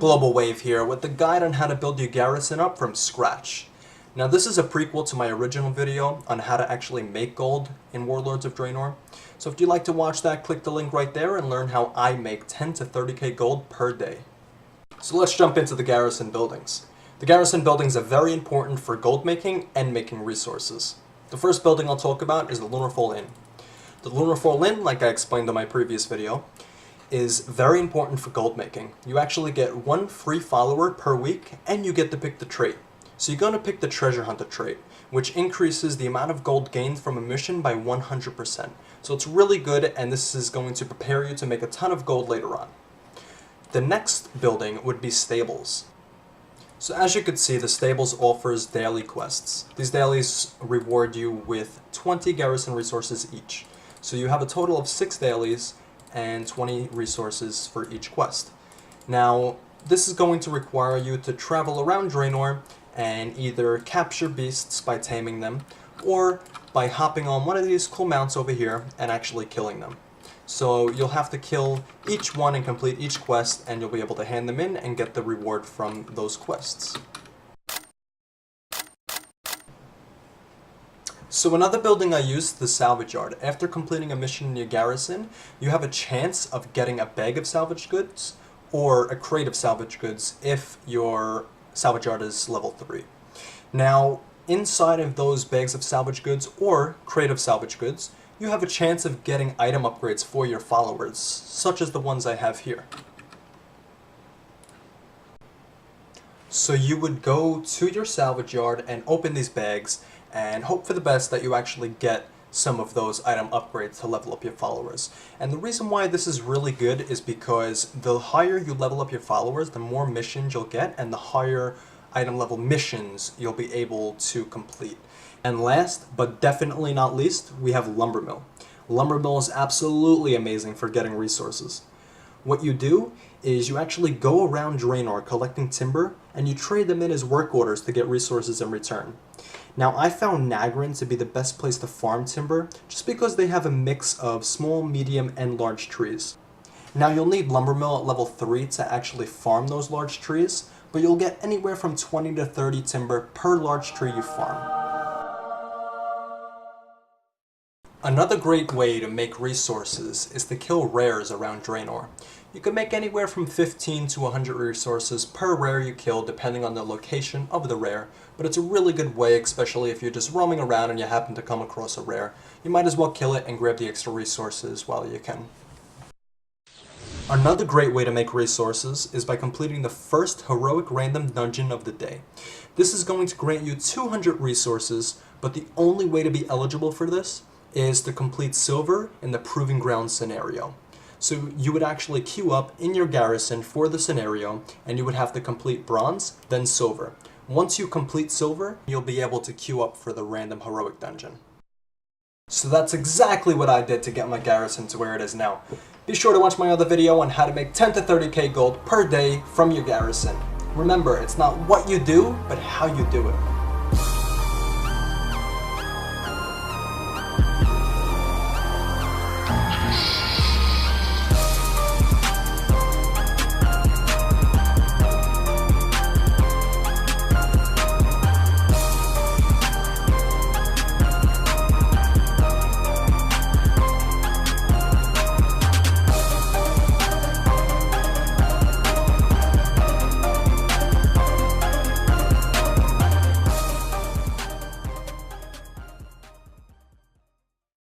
Globalwave here with the guide on how to build your garrison up from scratch. Now this is a prequel to my original video on how to actually make gold in Warlords of Draenor. So if you'd like to watch that, click the link right there and learn how I make 10 to 30k gold per day. So let's jump into the garrison buildings. The garrison buildings are very important for gold making and making resources. The first building I'll talk about is the Lunar Fall Inn. The Lunar Fall Inn, like I explained in my previous video, is very important for gold making. You actually get one free follower per week and you get to pick the trait. So you're going to pick the treasure hunter trait, which increases the amount of gold gained from a mission by 100%. So it's really good, and this is going to prepare you to make a ton of gold later on. The next building would be stables. So as you can see, the stables offers daily quests. These dailies reward you with 20 garrison resources each. So you have a total of 6 dailies and 20 resources for each quest. Now, this is going to require you to travel around Draenor and either capture beasts by taming them, or by hopping on one of these cool mounts over here and actually killing them. So you'll have to kill each one and complete each quest, and you'll be able to hand them in and get the reward from those quests. So another building I use is the Salvage Yard. After completing a mission in your garrison, you have a chance of getting a bag of salvage goods or a crate of salvage goods if your Salvage Yard is level 3. Now, inside of those bags of salvage goods or crate of salvage goods, you have a chance of getting item upgrades for your followers, such as the ones I have here. So you would go to your Salvage Yard and open these bags and hope for the best that you actually get some of those item upgrades to level up your followers. And the reason why this is really good is because the higher you level up your followers, the more missions you'll get, and the higher item level missions you'll be able to complete. And last, but definitely not least, we have Lumbermill. Lumbermill is absolutely amazing for getting resources. What you do is you actually go around Draenor collecting timber, and you trade them in as work orders to get resources in return. Now, I found Nagrin to be the best place to farm timber just because they have a mix of small, medium, and large trees. Now, you'll need Lumbermill at level 3 to actually farm those large trees, but you'll get anywhere from 20 to 30 timber per large tree you farm. Another great way to make resources is to kill rares around Draenor. You can make anywhere from 15 to 100 resources per rare you kill depending on the location of the rare, but it's a really good way, especially if you're just roaming around and you happen to come across a rare. You might as well kill it and grab the extra resources while you can. Another great way to make resources is by completing the first heroic random dungeon of the day. This is going to grant you 200 resources, but the only way to be eligible for this is to complete silver in the Proving Ground scenario. So you would actually queue up in your garrison for the scenario, and you would have to complete bronze, then silver. Once you complete silver, you'll be able to queue up for the random heroic dungeon. So that's exactly what I did to get my garrison to where it is now. Be sure to watch my other video on how to make 10 to 30k gold per day from your garrison. Remember, it's not what you do, but how you do it.